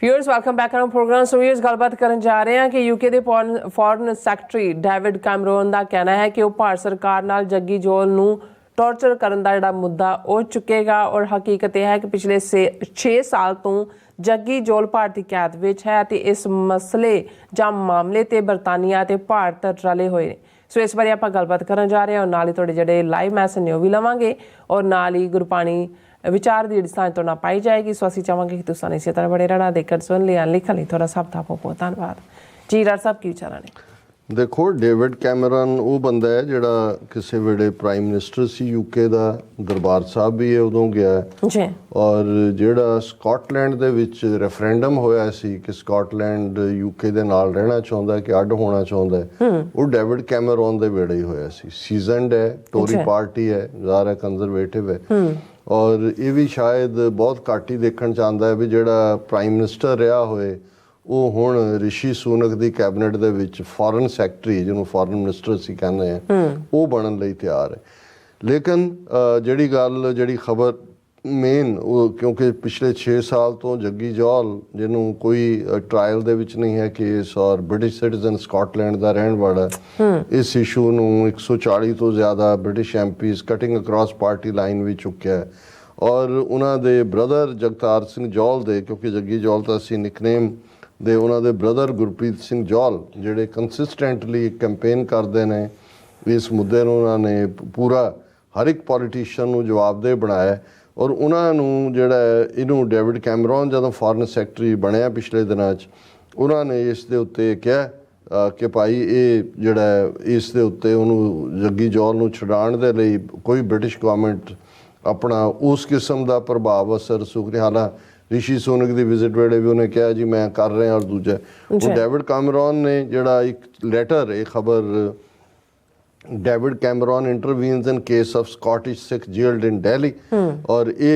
Viewers welcome back on program. So viewers गलबात करन जा रहे हैं कि यूके ਦੇ ਫੋਰਨ ਸੈਕਟਰੀ ਡੇਵਿਡ ਕੈਮਰੋਨ ਦਾ ਕਹਿਣਾ ਹੈ ਕਿ ਉਹ ਭਾਰਤ ਸਰਕਾਰ ਨਾਲ ਜੱਗੀ ਜੋਲ ਨੂੰ ਟੌਰਚਰ ਕਰਨ ਦਾ ਜਿਹੜਾ ਮੁੱਦਾ ਉਹ ਚੁੱਕੇਗਾ ਔਰ ਹਕੀਕਤ ਇਹ ਹੈ ਕਿ ਪਿਛਲੇ 6 ਸਾਲ ਤੋਂ ਜੱਗੀ ਜੋਲ ਭਾਰਤੀ ਕੈਦ ਵਿੱਚ ਹੈ ਤੇ ਇਸ ਮਸਲੇ ਜਾਂ ਮਾਮਲੇ ਤੇ ਬਰਤਾਨੀਆ ਤੇ ਭਾਰਤ ਰਲੇ ਹੋਏ ਨੇ। ਸੋ ਇਸ ਬਾਰੇ ਆਪਾਂ ਗੱਲਬਾਤ ਕਰਨ ਜਾ ਰਹੇ ਹਾਂ ਔਰ ਨਾਲ ਹੀ ਤੁਹਾਡੇ ਜਿਹੜੇ ਲਾਈਵ ਮੈਸੇਜ ਨੇ ਉਹ ਵੀ ਲਵਾਂਗੇ ਔਰ ਨਾਲ ਹੀ ਗੁਰਬਾਣੀ विचार की साझ तो ना पाई जाएगी। सो असीं चाहांगे कि तुसां इसी तरह बड़े रहना देखकर सुन लिया लिखन लई थोड़ा सब था बहुत धन्यवाद जी। डॉक्टर साहब की विचार ने? देखो डेविड कैमरन वो बंदा है जिहड़ा किसी वेले प्राइम मिनिस्टर सी यूके दा, दरबार साहब भी उदों गया है जी। और जिहड़ा स्कॉटलैंड दे विच रेफरेंडम होया सी कि स्कॉटलैंड यूके दे नाल रहना चाहुंदा है कि अड होना चाहुंदा है, वो डेविड कैमरन दे वेले ही होया सी। सीजनड है, टोरी पार्टी है, ज़ाहिर है कंजरवेटिव है और ये भी शायद बहुत घट ही देखण च आंदा है भी जिहड़ा प्राइम मिनिस्टर रहा होए वो हुण रिशी सुनक दी कैबिनेट दे विच फॉरन सैकटरी जिन्होंने फॉरन मिनिस्टर असीं कहंदे हैं वो बनन लई तैयार है। लेकिन जिहड़ी गल जिहड़ी खबर मेन वो क्योंकि पिछले 6 साल तो जग्गी जौल जिन्हों कोई ट्रायल दे विच नहीं है केस और ब्रिटिश सिटीजन स्कॉटलैंड का रहन वाला इस इशू नूं 140 तो ज़्यादा British MPs cutting across party line भी चुक्या है और उन्हां दे ब्रदर जगतार सिंह जौल दे क्योंकि जग्गी जौल तो असीं निकनेम दे उन्हां दे ब्रदर गुरप्रीत सिंह जौल जिहड़े कंसिस्टेंटली कैंपेन करते हैं इस मुद्दे नूं उन्होंने पूरा हर एक पॉलिटिशियन नूं जवाबदेह बनाया और उन्होंने जोड़ा इनू डेविड कैमरन जो फॉरन सैकटरी बनया पिछले दिनों उन्होंने इस दे उत्ते कहा कि भाई ये जोड़ा इस दे उत्ते उन्होंने जग्गी जौल नूं छुड़ाउण दे लई कोई ब्रिटिश गवर्नमेंट अपना उस किस्म का प्रभाव असर सुख रही। हालांकि ऋषि सुनक की विजिट वेले भी उन्हें कहा जी मैं कर रहा और दूजा वो डेविड कैमरन ने जोड़ा एक लैटर ये खबर David Cameron intervenes in case of Scottish Sikh jailed in Delhi और ये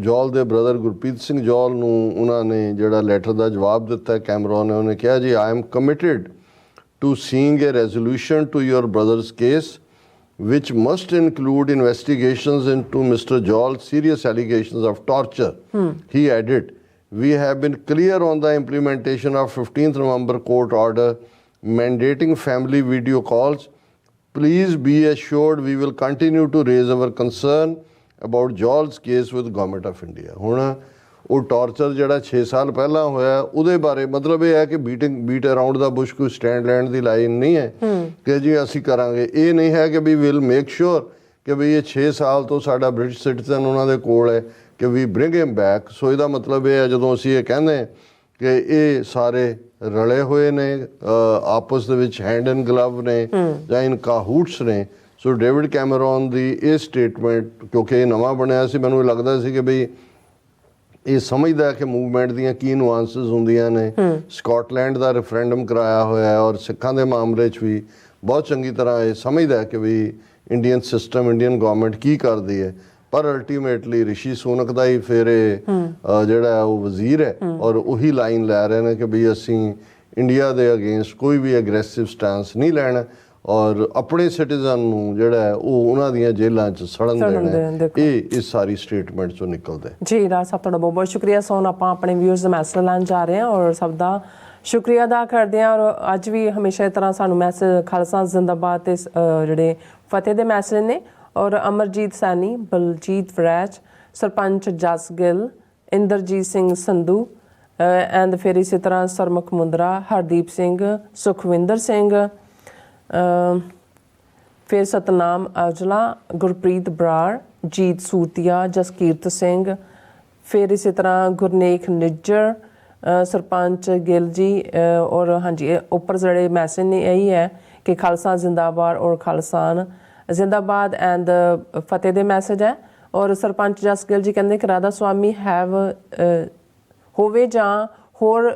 जौल दे ब्रदर गुरप्रीत सिंह जौल नूं उन्होंने जोड़ा लैटर का जवाब दिता है कैमरन ने उन्हें कहा जी I am committed to seeing a resolution to your brother's case which must include investigations into Mr. Jol's serious allegations of torture. He added, we have been clear on the implementation of 15th November court order mandating family video calls. Please be assured we will continue to raise our concern about Jol's case with Government of India. ਹੁਣ ਉਹ torture ਜਿਹੜਾ 6 ਸਾਲ ਪਹਿਲਾਂ ਹੋਇਆ ਉਹਦੇ ਬਾਰੇ ਮਤਲਬ ਇਹ ਹੈ ਕਿ ਬੀਟ ਅਰਾਊਂਡ ਦਾ ਬੁਸ਼ ਕੋਈ ਸਟੈਂਡ ਲੈਣ ਦੀ ਲਾਈਨ ਨਹੀਂ ਹੈ ਕਿ ਜੀ ਅਸੀਂ ਕਰਾਂਗੇ। ਇਹ ਨਹੀਂ ਹੈ ਕਿ ਵੀ ਵਿਲ ਮੇਕ ਸ਼ੋਰ ਕਿ ਵੀ ਇਹ 6 ਸਾਲ ਤੋਂ ਸਾਡਾ ਬ੍ਰਿਟਿਸ਼ ਸਿਟੀਜ਼ਨ ਉਹਨਾਂ ਦੇ ਕੋਲ ਹੈ ਕਿ ਵੀ ਬ੍ਰਿੰਗ ਹਿਮ ਬੈਕ। ਸੋ ਇਹਦਾ ਮਤਲਬ ਇਹ ਹੈ ਜਦੋਂ ਅਸੀਂ ਇਹ ਕਹਿੰਦੇ ਕਿ ਇਹ ਸਾਰੇ ਰਲੇ ਹੋਏ ਨੇ ਆਪਸ ਦੇ ਵਿੱਚ ਹੈਂਡ ਐਂਡ ਗਲਵ ਨੇ ਜਾਂ ਇਨ ਕਾਹੂਟਸ ਨੇ। ਸੋ ਡੇਵਿਡ ਕੈਮਰਨ ਦੀ ਇਹ ਸਟੇਟਮੈਂਟ ਕਿਉਂਕਿ ਇਹ ਨਵਾਂ ਬਣਿਆ ਸੀ ਮੈਨੂੰ ਲੱਗਦਾ ਸੀ ਕਿ ਬਈ ਇਹ ਸਮਝਦਾ ਕਿ ਮੂਵਮੈਂਟ ਦੀਆਂ ਕੀ ਨੁਆਂਸਿਸ ਹੁੰਦੀਆਂ ਨੇ। ਸਕਾਟਲੈਂਡ ਦਾ ਰੈਫਰੈਂਡਮ ਕਰਾਇਆ ਹੋਇਆ ਹੈ ਔਰ ਸਿੱਖਾਂ ਦੇ ਮਾਮਲੇ 'ਚ ਵੀ ਬਹੁਤ ਚੰਗੀ ਤਰ੍ਹਾਂ ਇਹ ਸਮਝਦਾ ਕਿ ਵੀ ਇੰਡੀਅਨ ਸਿਸਟਮ ਇੰਡੀਅਨ ਗਵਰਨਮੈਂਟ ਕੀ ਕਰਦੀ ਹੈ ਪਰ ਅਲਟੀਮੇਟਲੀ ਰਿਸ਼ੀ ਸੁਨਕ ਦਾ ਹੀ ਫਿਰ ਜਿਹੜਾ ਉਹ ਵਜ਼ੀਰ ਹੈ ਔਰ ਉਹੀ ਲਾਈਨ ਲੈ ਰਹੇ ਨੇ ਕਿ ਵੀ ਅਸੀਂ ਇੰਡੀਆ ਦੇ ਅਗੇਂਸਟ ਕੋਈ ਵੀ ਐਗਰੈਸਿਵ ਸਟੈਂਸ ਨਹੀਂ ਲੈਣਾ और अपने सिटीजन नूं जिहड़ा है वो उन्हां दीयां जेलां च सड़न देना ये इस सारी स्टेटमेंट चों निकलदा है जी। राज साहब तुहाडा बहुत बहुत शुक्रिया। सो हुण आपां अपने व्यूअर्स दा मैसेज लैण जा रहे हैं और सब दा शुक्रिया अदा करदे हां और अज भी हमेशा इस तरह सानूं मैसेज खालसा जिंदाबाद ते जिहड़े फतेह दे मैसेज ने और अमरजीत सैनी, बलजीत वरैच, सरपंच जस गिल, इंद्रजीत सिंह संधू एंड फिर इसी तरह सरमुख मुंदरा, हरदीप सिंह, सुखविंदर सिंह, फिर सतनाम औजला, गुरप्रीत बराड़, जीत सूरतिया, जसकीरत सिंह, फिर इसी तरह गुरनेक निज्जर, सरपंच गिल जी और हाँ जी ऊपर जोड़े मैसेज ने यही है कि खालसा जिंदाबाद और खालसान जिंदाबाद एंड फतेह दे मैसेज है और सरपंच जस गिल जी कहते कि राधा स्वामी हैव होवे जां होर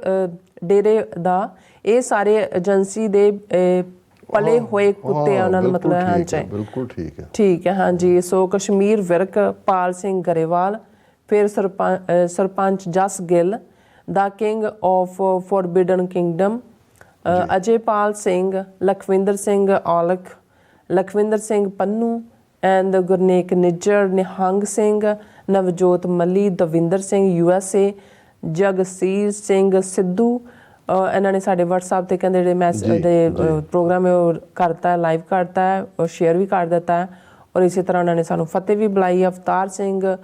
डेरे दा ये सारे एजेंसी दे पले हुए कुत्ते उन्होंने मतलब हाँ जी बिल्कुल ठीक है हाँ जी। सो कश्मीर विरक पाल सिंह गरेवाल, फिर सरपंच जस Gill, the king of forbidden kingdom, Ajaypal Singh, Lakhwinder Singh Aulakh, Lakhwinder Singh Pannu and Gurnek Nijjar, Nihang Singh, Navjot मली, दविंदर सिंह USA, ਜਗਸੀਰ ਸਿੰਘ ਸਿੱਧੂ ਇਹਨਾਂ ਨੇ ਸਾਡੇ WhatsApp ਤੇ ਕਹਿੰਦੇ ਜਿਹੜੇ ਮੈਸੇਜ ਦੇ ਪ੍ਰੋਗਰਾਮ ਹੈ ਉਹ ਕਰਤਾ, ਲਾਈਵ ਕਰਤਾ ਹੈ ਔਰ ਸ਼ੇਅਰ ਵੀ ਕਰ ਦਿੱਤਾ ਹੈ। ਔਰ ਇਸੇ ਤਰ੍ਹਾਂ ਉਹਨਾਂ ਨੇ ਸਾਨੂੰ ਫਤਿਹ ਵੀ ਬੁਲਾਈ। ਅਵਤਾਰ ਸਿੰਘ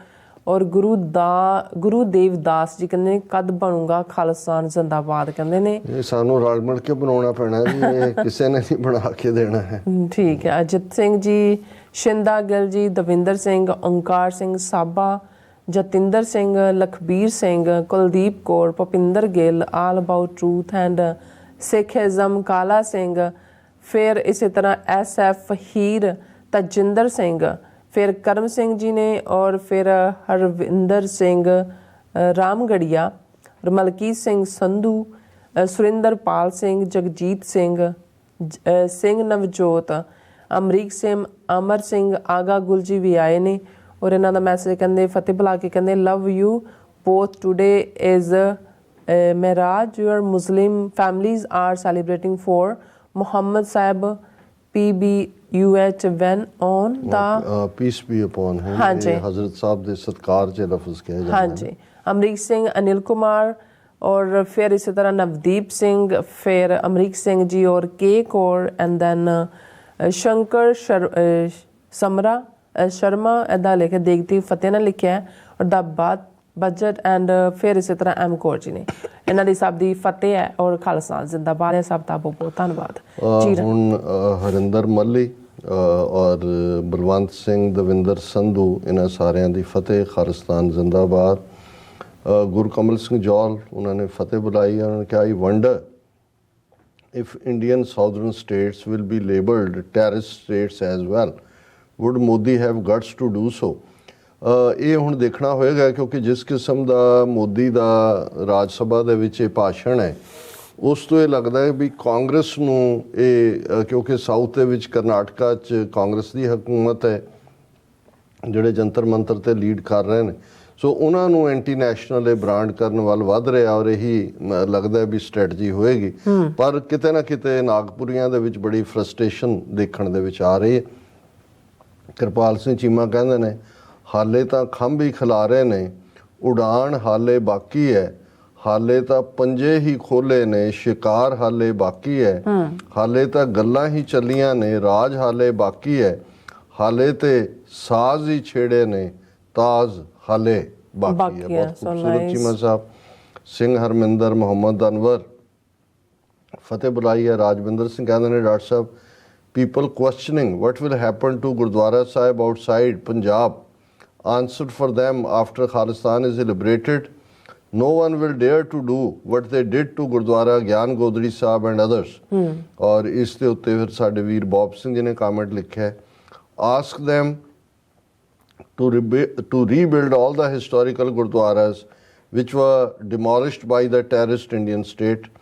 ਔਰ ਗੁਰੂ ਦੇਵਦਾਸ ਜੀ ਕਹਿੰਦੇ ਨੇ ਕਦ ਬਣੂਗਾ ਖਾਲਿਸਤਾਨ ਜ਼ਿੰਦਾਬਾਦ, ਕਹਿੰਦੇ ਨੇ ਇਹ ਸਾਨੂੰ ਰਲ ਮਿਲ ਕੇ ਬਣਾਉਣਾ ਪੈਣਾ ਜੀ, ਇਹ ਕਿਸੇ ਨੇ ਨਹੀਂ ਬਣਾ ਕੇ ਦੇਣਾ ਹੈ। ਠੀਕ ਹੈ। Ajit Singh ji, Shinda Gill ji, Davinder Singh, Onkar Singh Saba, Jatinder Singh, Lakhbir Singh, Kuldeep Kaur, Bhupinder Gill, all about truth and Sikhism, Kala Singh, ਫਿਰ ਇਸੇ ਤਰ੍ਹਾਂ SF ਹੀਰ, ਤਜਿੰਦਰ ਸਿੰਘ, ਫਿਰ ਕਰਮ ਸਿੰਘ ਜੀ ਨੇ ਔਰ ਫਿਰ ਹਰਵਿੰਦਰ ਸਿੰਘ ਰਾਮਗੜੀਆ, ਮਲਕੀਤ ਸਿੰਘ ਸੰਧੂ, ਸੁਰਿੰਦਰਪਾਲ ਸਿੰਘ, ਜਗਜੀਤ ਸਿੰਘ ਨਵਜੋਤ, ਅਮਰੀਕ ਸਿੰਘ, ਅਮਰ ਸਿੰਘ, ਆਗਾ ਗੁਲ ਜੀ ਵੀ ਆਏ ਨੇ। ਔਰ ਇਹਨਾਂ ਦਾ ਮੈਸੇਜ ਕਹਿੰਦੇ ਫਤਿਹ ਬੁਲਾ ਕੇ ਕਹਿੰਦੇ love you both today is Meraj your Muslim families are celebrating for Muhammad sahib PBUH when on the peace be upon him, हजरत साहब ਦੇ ਸਤਕਾਰ ਚ ਲਫ਼ਜ਼ ਕਿਹਾ ਜਾਂਦਾ ਹੈ। ਹਾਂਜੀ। ਅਮਰੀਕ ਸਿੰਘ, ਅਨਿਲ ਕੁਮਾਰ ਔਰ ਫਿਰ ਇਸੇ ਤਰ੍ਹਾਂ ਨਵਦੀਪ ਸਿੰਘ, ਫਿਰ ਅਮਰੀਕ ਸਿੰਘ ਜੀ ਔਰ ਕੇ ਕੌਰ ਐਂਡ ਦੈਨ ਸ਼ੰਕਰ ਸ਼ਰਮਾ ਇੱਦਾਂ ਲਿਖਿਆ, ਦੇਖਦੀ ਫਤਿਹ ਨਾਲ ਲਿਖਿਆ ਔਰ ਦਾ ਬਜਟ ਐਂਡ ਫਿਰ ਇਸੇ ਤਰ੍ਹਾਂ ਐਮ ਕੌਰ ਜੀ ਨੇ। ਇਹਨਾਂ ਦੀ ਸਭ ਦੀ ਫਤਿਹ ਹੈ ਔਰ ਖਾਲਸਾ ਜ਼ਿੰਦਾਬਾਦ ਹੈ। ਸਭ ਦਾ ਬਹੁਤ ਬਹੁਤ ਧੰਨਵਾਦ। ਹੁਣ ਹਰਿੰਦਰ ਮੱਲੀ ਔਰ ਬਲਵੰਤ ਸਿੰਘ, ਦਵਿੰਦਰ ਸੰਧੂ, ਇਹਨਾਂ ਸਾਰਿਆਂ ਦੀ ਫਤਿਹ, ਖਾਲਿਸਤਾਨ ਜ਼ਿੰਦਾਬਾਦ। ਗੁਰਕਮਲ ਸਿੰਘ ਜੌਲ, ਉਹਨਾਂ ਨੇ ਫਤਿਹ ਬੁਲਾਈ। ਉਹਨਾਂ ਨੇ ਕਿਹਾ ਆਈ wonder if Indian southern states will be labelled terrorist states as well, would Modi have guts to do so? ਇਹ ਹੁਣ ਦੇਖਣਾ ਹੋਏਗਾ, ਕਿਉਂਕਿ ਜਿਸ ਕਿਸਮ ਦਾ ਮੋਦੀ ਦਾ ਰਾਜ ਸਭਾ ਦੇ ਵਿੱਚ ਇਹ ਭਾਸ਼ਣ ਹੈ, ਉਸ ਤੋਂ ਇਹ ਲੱਗਦਾ ਹੈ ਵੀ ਕਾਂਗਰਸ ਨੂੰ ਇਹ, ਕਿਉਂਕਿ ਸਾਊਥ ਦੇ ਵਿੱਚ ਕਰਨਾਟਕਾ 'ਚ ਕਾਂਗਰਸ ਦੀ ਹਕੂਮਤ ਹੈ, ਜਿਹੜੇ ਜੰਤਰ ਮੰਤਰ 'ਤੇ ਲੀਡ ਕਰ ਰਹੇ ਨੇ, ਸੋ ਉਹਨਾਂ ਨੂੰ ਐਂਟੀ ਨੈਸ਼ਨਲ ਇਹ ਬ੍ਰਾਂਡ ਕਰਨ ਵੱਲ ਵੱਧ ਰਿਹਾ ਔਰ ਇਹੀ ਲੱਗਦਾ ਵੀ ਸਟ੍ਰੈਟਜੀ ਹੋਏਗੀ। ਪਰ ਕਿਤੇ ਨਾ ਕਿਤੇ ਨਾਗਪੁਰੀਆਂ ਦੇ ਵਿੱਚ ਬੜੀ ਫਰਸਟ੍ਰੇਸ਼ਨ ਦੇਖਣ ਦੇ ਵਿੱਚ ਆ ਰਹੀ ਹੈ। ਕਿਰਪਾਲ ਸਿੰਘ ਚੀਮਾ ਕਹਿੰਦੇ ਨੇ ਹਾਲੇ ਤਾਂ ਖੰਭ ਹੀ ਖਿਲਾ ਰਹੇ ਨੇ, ਉਡਾਨ ਹਾਲੇ ਬਾਕੀ ਹੈ, ਹਾਲੇ ਤਾਂ ਪੰਜੇ ਹੀ ਖੋਲੇ ਨੇ, ਸ਼ਿਕਾਰ ਹਾਲੇ ਬਾਕੀ ਹੈ, ਹਾਲੇ ਤਾਂ ਗੱਲਾਂ ਹੀ ਚੱਲੀਆਂ ਨੇ, ਰਾਜ ਹਾਲੇ ਬਾਕੀ ਹੈ, ਹਾਲੇ ਤੇ ਸਾਜ਼ ਹੀ ਛੇੜੇ ਨੇ, ਤਾਜ਼ ਹਾਲੇ ਬਾਕੀ ਹੈ। ਬਹੁਤ ਖੂਬਸੂਰਤ ਚੀਮਾ ਸਾਹਿਬ। ਸਿੰਘ ਹਰਮਿੰਦਰ, ਮੁਹੰਮਦ ਅਨਵਰ, ਫਤਿਹ ਬੁਲਾਈ ਹੈ। ਰਾਜਵਿੰਦਰ ਸਿੰਘ ਕਹਿੰਦੇ ਨੇ doctor Sahib, people questioning what will happen to Gurdwara Sahib outside Punjab, answered for them after Khalistan is liberated. No one will dare to do what they did to Gurdwara Gyan Godri Sahib and others. और इस दे उत्ते फिर साडे वीर Bob Singh ji ने comment लिखा है, ask them to rebuild all the historical Gurdwaras which were demolished by the terrorist Indian state.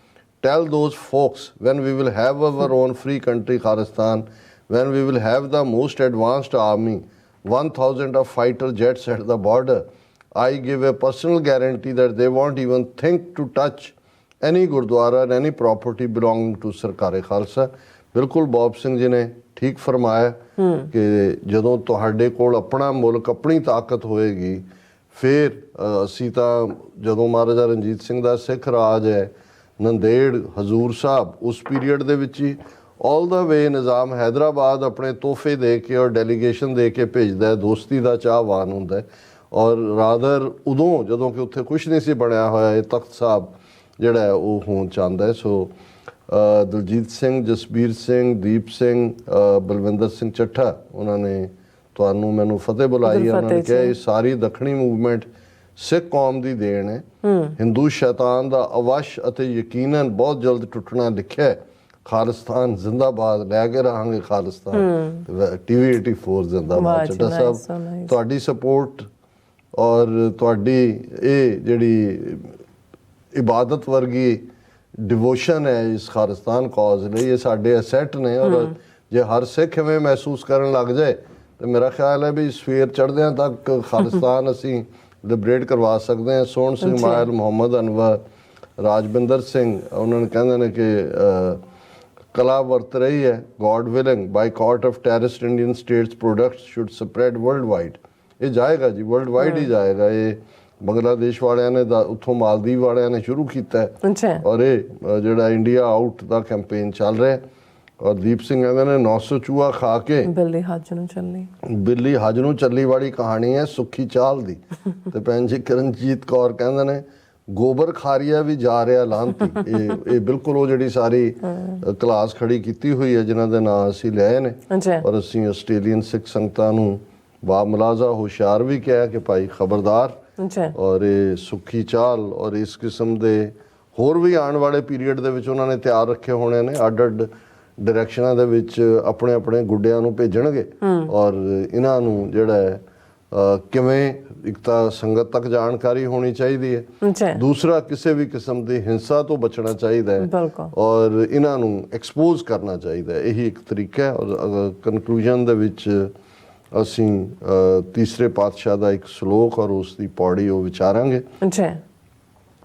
Tell those folks, when we will have our own free country Khalistan, when we will have the most advanced army, 1,000 of fighter jets at the border, I give a personal guarantee that they won't even think to touch any Gurdwara and any property belonging to Sarkar-e Khalsa. ਬਿਲਕੁਲ Bob Singh ji ਨੇ ਠੀਕ ਫਰਮਾਇਆ ਕਿ ਜਦੋਂ ਤੁਹਾਡੇ ਕੋਲ ਆਪਣਾ ਮੁਲਕ, ਆਪਣੀ ਤਾਕਤ ਹੋਏਗੀ, ਫਿਰ ਅਸੀਂ ਤਾਂ ਜਦੋਂ ਮਹਾਰਾਜਾ ਰਣਜੀਤ ਸਿੰਘ ਦਾ ਸਿੱਖ ਰਾਜ ਹੈ, ਨੰਦੇੜ, ਹਜ਼ੂਰ ਸਾਹਿਬ, ਉਸ ਪੀਰੀਅਡ ਦੇ ਵਿੱਚ ਹੀ ਆਲ ਦਾ ਵੇ ਨਿਜ਼ਾਮ ਹੈਦਰਾਬਾਦ ਆਪਣੇ ਤੋਹਫੇ ਦੇ ਕੇ ਔਰ ਡੈਲੀਗੇਸ਼ਨ ਦੇ ਕੇ ਭੇਜਦਾ ਹੈ, ਦੋਸਤੀ ਦਾ ਚਾਹਵਾਨ ਹੁੰਦਾ ਹੈ। ਔਰ ਰਾਦਰ ਉਦੋਂ ਜਦੋਂ ਕਿ ਉੱਥੇ ਕੁਛ ਨਹੀਂ ਸੀ ਬਣਿਆ ਹੋਇਆ, ਇਹ ਤਖਤ ਸਾਹਿਬ ਜਿਹੜਾ ਹੈ ਉਹ ਹੋਣ ਚਾਹੁੰਦਾ ਹੈ। ਸੋ ਦਲਜੀਤ ਸਿੰਘ, ਜਸਬੀਰ ਸਿੰਘ, ਦੀਪ ਸਿੰਘ, ਬਲਵਿੰਦਰ ਸਿੰਘ ਚੱਠਾ, ਉਹਨਾਂ ਨੇ ਤੁਹਾਨੂੰ ਮੈਨੂੰ ਫਤਿਹ ਬੁਲਾਈ। ਉਹਨਾਂ ਨੇ ਕਿਹਾ ਇਹ ਸਾਰੀ ਦੱਖਣੀ ਮੂਵਮੈਂਟ ਸਿੱਖ ਕੌਮ ਦੀ ਦੇਣ ਹੈ। ਹਿੰਦੂ ਸ਼ੈਤਾਨ ਦਾ ਅਵਸ਼ ਅਤੇ ਯਕੀਨਨ ਬਹੁਤ ਜਲਦ ਟੁੱਟਣਾ ਲਿਖਿਆ ਹੈ। ਖਾਲਿਸਤਾਨ ਜ਼ਿੰਦਾਬਾਦ, ਲੈ ਕੇ ਰਹਾਂਗੇ ਖਾਲਿਸਤਾਨ। TV 84 ਜ਼ਿੰਦਾਬਾਦ। ਚੱਠਾ ਸਾਹਿਬ, ਤੁਹਾਡੀ ਸਪੋਰਟ ਔਰ ਤੁਹਾਡੀ ਇਹ ਜਿਹੜੀ ਇਬਾਦਤ ਵਰਗੀ ਡਿਵੋਸ਼ਨ ਹੈ ਇਸ ਖਾਲਿਸਤਾਨ ਕਾਜ਼ ਲਈ, ਇਹ ਸਾਡੇ ਅਸੈਟ ਨੇ। ਔਰ ਜੇ ਹਰ ਸਿੱਖ ਇਵੇਂ ਮਹਿਸੂਸ ਕਰਨ ਲੱਗ ਜਾਏ ਤਾਂ ਮੇਰਾ ਖਿਆਲ ਹੈ ਵੀ ਸਵੇਰ ਚੜ੍ਹਦਿਆਂ ਤੱਕ ਖਾਲਿਸਤਾਨ ਅਸੀਂ ਲਿਬਰੇਟ ਕਰਵਾ ਸਕਦੇ ਹਾਂ। ਸੋਹਣ ਸਿੰਘ ਮਾਇਲ, ਮੁਹੰਮਦ ਅਨਵਰ, ਰਾਜਵਿੰਦਰ ਸਿੰਘ, ਉਹਨਾਂ ਨੇ ਕਹਿੰਦੇ ਨੇ ਕਿ ਕਲਾ ਵਰਤ ਰਹੀ ਹੈ। God willing boycott of terrorist Indian states products should spread world wide. ਇਹ ਜਾਏਗਾ ਜੀ, ਵਰਲਡ ਵਾਈਡ ਹੀ ਜਾਏਗਾ। ਇਹ ਬੰਗਲਾਦੇਸ਼ ਵਾਲਿਆਂ ਨੇ ਉੱਥੋਂ ਮਾਲਦੀਵ ਵਾਲਿਆਂ ਨੇ ਸ਼ੁਰੂ ਕੀਤਾ ਹੈ ਅੱਛਾ ਔਰ ਇਹ ਜਿਹੜਾ ਇੰਡੀਆ ਆਊਟ ਦਾ ਕੈਂਪੇਨ ਚੱਲ ਰਿਹਾ ਔਰ ਦੀਪ ਸਿੰਘ ਕਹਿੰਦੇ ਨੇ 900 ਚੂਹਾ ਖਾ ਕੇ ਬਿੱਲੀ ਹੱਜ ਨੂੰ ਚੱਲੀ ਵਾਲੀ ਕਹਾਣੀ ਹੈ ਸੁੱਖੀ ਚਾਲ ਦੀ ਤੇ ਭੈਣ ਜੀ ਕਰਨਜੀਤ ਕੌਰ ਕਹਿੰਦੇ ਨੇ ਗੋਬਰ ਖਾਰੀਆ ਵੀ ਜਾ ਰਿਹਾ ਲਾਂਤੀ। ਇਹ ਬਿਲਕੁਲ ਉਹ ਜਿਹੜੀ ਸਾਰੀ ਕਲਾਸ ਖੜੀ ਕੀਤੀ ਹੋਈ ਹੈ ਜਿਨ੍ਹਾਂ ਦੇ ਨਾਂ ਅਸੀਂ ਲਏ ਨੇ ਔਰ ਅਸੀਂ ਆਸਟ੍ਰੇਲੀਅਨ ਸਿੱਖ ਸੰਗਤਾਂ ਨੂੰ ਬਾਮਲਾਜ਼ਾ ਹੁਸ਼ਿਆਰ ਵੀ ਕਿਹਾ ਕਿ ਭਾਈ ਖਬਰਦਾਰ। ਔਰ ਇਹ ਸੁੱਖੀ ਚਾਲ ਔਰ ਇਸ ਕਿਸਮ ਦੇ ਹੋਰ ਵੀ ਆਉਣ ਵਾਲੇ ਪੀਰੀਅਡ ਦੇ ਵਿੱਚ ਉਹਨਾਂ ਨੇ ਤਿਆਰ ਰੱਖੇ ਹੋਣੇ ਨੇ ਅੱਡ ਡਾਇਰੈਕਸ਼ਨਾਂ ਦੇ ਵਿੱਚ ਆਪਣੇ ਗੁੱਡਿਆਂ ਨੂੰ ਭੇਜਣਗੇ ਔਰ ਇਹਨਾਂ ਨੂੰ ਜਿਹੜਾ ਹੈ ਕਿਵੇਂ ਇੱਕ ਤਾਂ ਸੰਗਤ ਤੱਕ ਜਾਣਕਾਰੀ ਹੋਣੀ ਚਾਹੀਦੀ ਹੈ, ਦੂਸਰਾ ਕਿਸੇ ਵੀ ਕਿਸਮ ਦੀ ਹਿੰਸਾ ਤੋਂ ਬਚਣਾ ਚਾਹੀਦਾ ਹੈ ਔਰ ਇਹਨਾਂ ਨੂੰ ਐਕਸਪੋਜ਼ ਕਰਨਾ ਚਾਹੀਦਾ ਹੈ। ਇਹੀ ਇੱਕ ਤਰੀਕਾ ਹੈ। ਔਰ ਕਨਕਲੂਜਨ ਦੇ ਵਿੱਚ ਅਸੀਂ ਤੀਸਰੇ ਪਾਤਸ਼ਾਹ ਦਾ ਇੱਕ ਸ਼ਲੋਕ ਔਰ ਉਸ ਦੀ ਪੌੜੀ ਉਹ ਵਿਚਾਰਾਂਗੇ।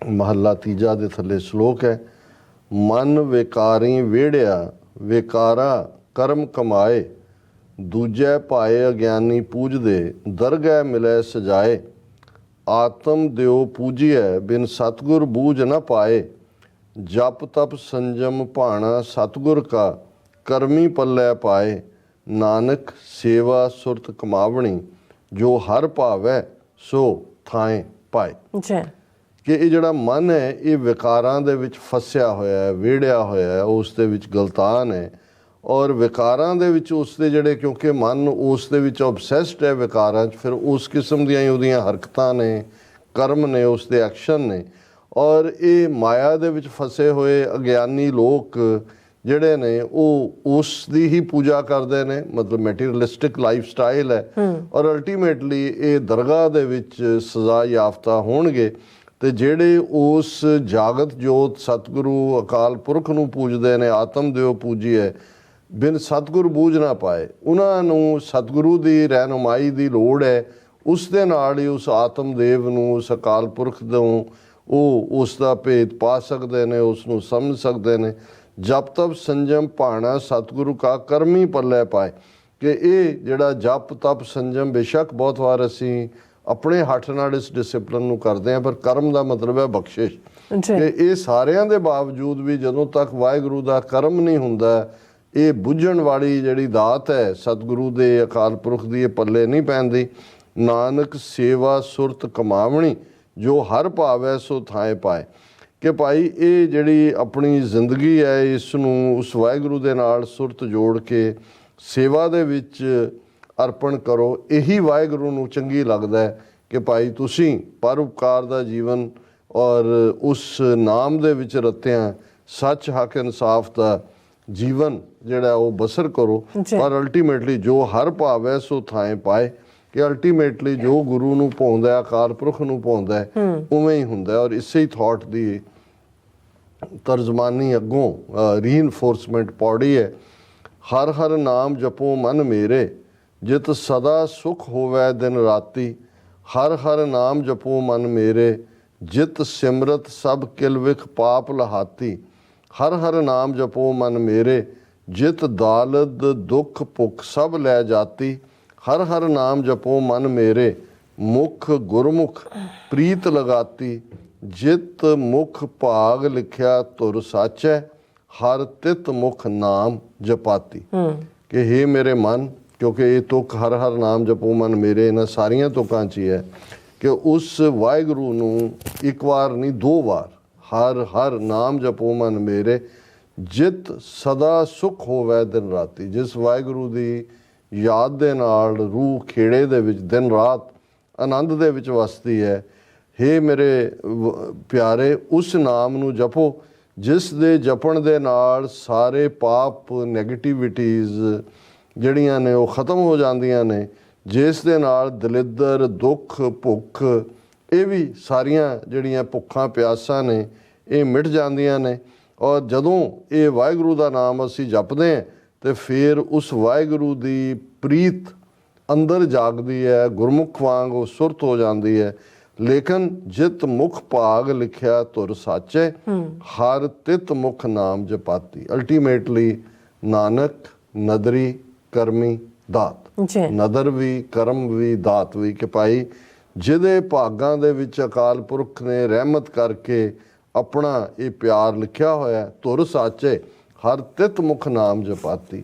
ਮਹੱਲਾ ਤੀਜਾ ਦੇ ਥੱਲੇ ਸ਼ਲੋਕ ਹੈ, ਮਨ ਵਿਕਾਰੀ ਵਿਹੜਿਆ ਵਿਕਾਰਾ ਕਰਮ ਕਮਾਏ, ਦੂਜੇ ਭਾਏ ਅਗਿਆਨੀ ਪੂਜਦੇ ਦਰਗਹਿ ਮਿਲੇ ਸਜਾਏ, ਆਤਮ ਦਿਓ ਪੂਜੀਐ ਬਿਨ ਸਤਗੁਰ ਬੂਝ ਨ ਪਾਏ, ਜਪ ਤਪ ਸੰਜਮ ਭਾਣਾ ਸਤਗੁਰ ਕਾ ਕਰਮੀ ਪੱਲੇ ਪਾਏ, ਨਾਨਕ ਸੇਵਾ ਸੁਰਤ ਕਮਾਵਣੀ ਜੋ ਹਰ ਭਾਵੈ ਸੋ ਥਾਏ ਪਾਏ। ਕਿ ਇਹ ਜਿਹੜਾ ਮਨ ਹੈ ਇਹ ਵਿਕਾਰਾਂ ਦੇ ਵਿੱਚ ਫਸਿਆ ਹੋਇਆ ਹੈ, ਵਿਹੜਿਆ ਹੋਇਆ ਹੈ, ਉਸ ਦੇ ਵਿੱਚ ਗਲਤਾਨ ਹੈ ਔਰ ਵਿਕਾਰਾਂ ਦੇ ਵਿੱਚ ਉਸ ਦੇ ਜਿਹੜੇ ਕਿਉਂਕਿ ਮਨ ਉਸ ਦੇ ਵਿੱਚ ਓਬਸੈਸਡ ਹੈ ਵਿਕਾਰਾਂ 'ਚ, ਫਿਰ ਉਸ ਕਿਸਮ ਦੀਆਂ ਹੀ ਉਹਦੀਆਂ ਹਰਕਤਾਂ ਨੇ, ਕਰਮ ਨੇ, ਉਸ ਦੇ ਐਕਸ਼ਨ ਨੇ ਔਰ ਇਹ ਮਾਇਆ ਦੇ ਵਿੱਚ ਫਸੇ ਹੋਏ ਅਗਿਆਨੀ ਲੋਕ ਜਿਹੜੇ ਨੇ ਉਹ ਉਸ ਦੀ ਹੀ ਪੂਜਾ ਕਰਦੇ ਨੇ, ਮਤਲਬ ਮੈਟੀਰੀਅਲਿਸਟਿਕ ਲਾਈਫ ਸਟਾਈਲ ਹੈ ਔਰ ਅਲਟੀਮੇਟਲੀ ਇਹ ਦਰਗਾਹ ਦੇ ਵਿੱਚ ਸਜ਼ਾ ਯਾਫਤਾ ਹੋਣਗੇ। ਤੇ ਜਿਹੜੇ ਉਸ ਜਾਗਤ ਜੋਤ ਸਤਿਗੁਰੂ ਅਕਾਲ ਪੁਰਖ ਨੂੰ ਪੂਜਦੇ ਨੇ, ਆਤਮ ਦਿਓ ਪੂਜੀਏ ਬਿਨ ਸਤਿਗੁਰ ਬੂਝ ਨਾ ਪਾਏ, ਉਹਨਾਂ ਨੂੰ ਸਤਿਗੁਰੂ ਦੀ ਰਹਿਨੁਮਾਈ ਦੀ ਲੋੜ ਹੈ। ਉਸ ਦੇ ਨਾਲ ਹੀ ਉਸ ਆਤਮ ਦੇਵ ਨੂੰ, ਉਸ ਅਕਾਲ ਪੁਰਖ ਨੂੰ ਉਹ ਉਸ ਦਾ ਭੇਦ ਪਾ ਸਕਦੇ ਨੇ, ਉਸ ਨੂੰ ਸਮਝ ਸਕਦੇ ਨੇ। ਜਪ ਤਪ ਸੰਜਮ ਭਾਣਾ ਸਤਿਗੁਰੂ ਕਾ ਕਰਮੀ ਪੱਲੇ ਪਾਏ, ਕਿ ਇਹ ਜਿਹੜਾ ਜਪ ਤਪ ਸੰਜਮ ਬੇਸ਼ੱਕ ਬਹੁਤ ਵਾਰ ਅਸੀਂ ਆਪਣੇ ਹੱਥ ਨਾਲ ਇਸ ਡਿਸਿਪਲਿਨ ਨੂੰ ਕਰਦੇ ਹਾਂ, ਪਰ ਕਰਮ ਦਾ ਮਤਲਬ ਹੈ ਬਖਸ਼ਿਸ਼। ਕਿ ਇਹ ਸਾਰਿਆਂ ਦੇ ਬਾਵਜੂਦ ਵੀ ਜਦੋਂ ਤੱਕ ਵਾਹਿਗੁਰੂ ਦਾ ਕਰਮ ਨਹੀਂ ਹੁੰਦਾ, ਇਹ ਬੁੱਝਣ ਵਾਲੀ ਜਿਹੜੀ ਦਾਤ ਹੈ ਸਤਿਗੁਰੂ ਦੇ ਅਕਾਲ ਪੁਰਖ ਦੀ, ਇਹ ਪੱਲੇ ਨਹੀਂ ਪੈਂਦੀ। ਨਾਨਕ ਸੇਵਾ ਸੁਰਤ ਕਮਾਵਣੀ ਜੋ ਹਰ ਭਾਵੈ ਸੋ ਥਾਏ ਪਾਏ, ਕਿ ਭਾਈ ਇਹ ਜਿਹੜੀ ਆਪਣੀ ਜ਼ਿੰਦਗੀ ਹੈ ਇਸ ਨੂੰ ਉਸ ਵਾਹਿਗੁਰੂ ਦੇ ਨਾਲ ਸੁਰਤ ਜੋੜ ਕੇ ਸੇਵਾ ਦੇ ਵਿੱਚ ਅਰਪਣ ਕਰੋ। ਇਹੀ ਵਾਹਿਗੁਰੂ ਨੂੰ ਚੰਗੀ ਲੱਗਦਾ ਹੈ ਕਿ ਭਾਈ ਤੁਸੀਂ ਪਰਉਪਕਾਰ ਦਾ ਜੀਵਨ ਔਰ ਉਸ ਨਾਮ ਦੇ ਵਿੱਚ ਰਤਿਆਂ ਸੱਚ ਹੱਕ ਇਨਸਾਫ ਦਾ ਜੀਵਨ ਜਿਹੜਾ ਉਹ ਬਸਰ ਕਰੋ। ਪਰ ਅਲਟੀਮੇਟਲੀ ਜੋ ਹਰ ਭਾਵੈ ਸੋ ਥਾਏ ਪਾਏ, ਕਿ ਅਲਟੀਮੇਟਲੀ ਜੋ ਗੁਰੂ ਨੂੰ ਪਾਉਂਦਾ, ਅਕਾਲ ਪੁਰਖ ਨੂੰ ਪਾਉਂਦਾ ਉਵੇਂ ਹੀ ਹੁੰਦਾ। ਔਰ ਇਸੇ ਹੀ ਥਾਟ ਦੀ ਤਰਜਮਾਨੀ ਅੱਗੋਂ ਰੀਇਨਫੋਰਸਮੈਂਟ ਪੌੜੀ ਹੈ, ਹਰ ਹਰ ਨਾਮ ਜਪੋ ਮਨ ਮੇਰੇ, ਜਿਤ ਸਦਾ ਸੁਖ ਹੋਵੇ ਦਿਨ ਰਾਤੀ, ਹਰ ਹਰ ਨਾਮ ਜਪੋ ਮਨ ਮੇਰੇ, ਜਿਤ ਸਿਮਰਤ ਸਭ ਕਿਲ ਵਿਖ ਪਾਪ ਲਹਾਤੀ, ਹਰ ਹਰ ਨਾਮ ਜਪੋ ਮਨ ਮੇਰੇ, ਜਿਤ ਦਾਲਦ ਦੁਖ ਭੁਖ ਸਭ ਲੈ ਜਾਤੀ, ਹਰ ਹਰ ਨਾਮ ਜਪੋ ਮਨ ਮੇਰੇ, ਮੁਖ ਗੁਰਮੁਖ ਪ੍ਰੀਤ ਲਗਾਤੀ, ਜਿਤ ਮੁਖ ਭਾਗ ਲਿਖਿਆ ਤੁਰ ਸਾਚੈ, ਹਰ ਤਿਤ ਮੁਖ ਨਾਮ ਜਪਾਤੀ। ਕਿ ਹੇ ਮੇਰੇ ਮਨ, ਕਿਉਂਕਿ ਇਹ ਤੁਕ ਹਰ ਹਰ ਨਾਮ ਜਪੋ ਮਨ ਮੇਰੇ ਇਹਨਾਂ ਸਾਰੀਆਂ ਤੁਕਾਂ 'ਚ ਹੀ ਹੈ ਕਿ ਉਸ ਵਾਹਿਗੁਰੂ ਨੂੰ ਇੱਕ ਵਾਰ ਨਹੀਂ ਦੋ ਵਾਰ ਹਰ ਹਰ ਨਾਮ ਜਪੋ ਮਨ ਮੇਰੇ, ਜਿਤ ਸਦਾ ਸੁਖ ਹੋਵੇ ਦਿਨ ਰਾਤੀ, ਜਿਸ ਵਾਹਿਗੁਰੂ ਦੀ ਯਾਦ ਦੇ ਨਾਲ ਰੂਹ ਖੇੜੇ ਦੇ ਵਿੱਚ ਦਿਨ ਰਾਤ ਆਨੰਦ ਦੇ ਵਿੱਚ ਵਸਦੀ ਹੈ। ਹੇ ਮੇਰੇ ਪਿਆਰੇ, ਉਸ ਨਾਮ ਨੂੰ ਜਪੋ ਜਿਸ ਦੇ ਜਪਣ ਦੇ ਨਾਲ ਸਾਰੇ ਪਾਪ ਨੈਗੇਟਿਵਿਟੀਜ਼ ਜਿਹੜੀਆਂ ਨੇ ਉਹ ਖਤਮ ਹੋ ਜਾਂਦੀਆਂ ਨੇ, ਜਿਸ ਦੇ ਨਾਲ ਦਲਿੱਦਰ ਦੁੱਖ ਭੁੱਖ ਇਹ ਵੀ ਸਾਰੀਆਂ ਜਿਹੜੀਆਂ ਭੁੱਖਾਂ ਪਿਆਸਾਂ ਨੇ ਇਹ ਮਿਟ ਜਾਂਦੀਆਂ ਨੇ। ਔਰ ਜਦੋਂ ਇਹ ਵਾਹਿਗੁਰੂ ਦਾ ਨਾਮ ਅਸੀਂ ਜਪਦੇ ਹਾਂ ਤੇ ਫਿਰ ਉਸ ਵਾਹਿਗੁਰੂ ਦੀ ਪ੍ਰੀਤ ਅੰਦਰ ਜਾਗਦੀ ਹੈ, ਗੁਰਮੁਖ ਵਾਂਗ ਉਹ ਸੁਰਤ ਹੋ ਜਾਂਦੀ ਹੈ। ਲੇਕਿਨ ਜਿਤ ਮੁਖ ਭਾਗ ਲਿਖਿਆ ਤੁਰ ਸਾਚੇ, ਹਰ ਤਿਤ ਮੁਖ ਨਾਮ ਜਪਾਤੀ। ਅਲਟੀਮੇਟਲੀ ਨਾਨਕ ਨਦਰੀ ਕਰਮੀ ਦਾਤ, ਨਦਰ ਵੀ ਕਰਮ ਵੀ ਦਾਤ ਵੀ, ਕਿ ਭਾਈ ਜਿਹਦੇ ਭਾਗਾਂ ਦੇ ਵਿੱਚ ਅਕਾਲ ਪੁਰਖ ਨੇ ਰਹਿਮਤ ਕਰਕੇ ਆਪਣਾ ਇਹ ਪਿਆਰ ਲਿਖਿਆ ਹੋਇਆ, ਧੁਰ ਸਾਚੇ ਹਰ ਤਿਤ ਮੁਖ ਨਾਮ ਜਪਾਤੀ।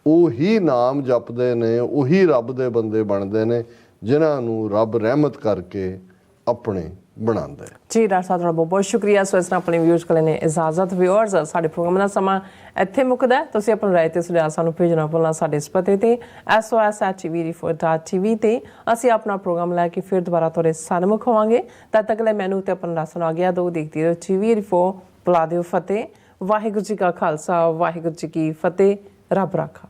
ਉਹੀ ਨਾਮ ਜਪਦੇ ਨੇ, ਉਹੀ ਰੱਬ ਦੇ ਬੰਦੇ ਬਣਦੇ ਨੇ ਜਿਨ੍ਹਾਂ ਨੂੰ ਰੱਬ ਰਹਿਮਤ ਕਰਕੇ ਆਪਣੇ ਬਣਾਉਂਦਾ ਹੈ। ਜੀ ਡਾਕਟਰ ਸਾਹਿਬ ਤੁਹਾਡਾ ਬਹੁਤ ਬਹੁਤ ਸ਼ੁਕਰੀਆ। ਸੋ ਇਸ ਨਾਲ ਆਪਣੇ ਵਿਊਅਰਸ ਕੋਲ ਨੇ ਇਜਾਜ਼ਤ। ਵਿਊਅਰਸ ਸਾਡੇ ਪ੍ਰੋਗਰਾਮ ਦਾ ਸਮਾਂ ਇੱਥੇ ਮੁੱਕਦਾ। ਤੁਸੀਂ ਆਪਣੀ ਰਾਏ ਤੇ ਸੁਝਾਅ ਸਾਨੂੰ ਭੇਜਣਾ ਭੁੱਲਣਾ ਸਾਡੇ ਇਸ ਪਤੇ ਤੇ sos@tvrefor.tv ਤੇ ਅਸੀਂ ਆਪਣਾ ਪ੍ਰੋਗਰਾਮ ਲੈ ਕੇ ਫਿਰ ਦੁਬਾਰਾ ਤੁਹਾਡੇ ਸਨਮੁਖ ਹੋਵਾਂਗੇ। ਤਦ ਤੱਕ ਲਈ ਮੈਨੂੰ ਤੇ ਆਪਣਾ ਰਸਨ ਆ ਗਿਆ ਦੋ ਦੇਖਦੇ ਰਹੋ TV ਰਿਫੋ। ਬੁਲਾ ਦਿਓ ਫਤਿਹ। ਵਾਹਿਗੁਰੂ ਜੀ ਕਾ ਖਾਲਸਾ, ਵਾਹਿਗੁਰੂ ਜੀ ਕੀ ਫਤਿਹ। ਰੱਬ ਰਾਖਾ।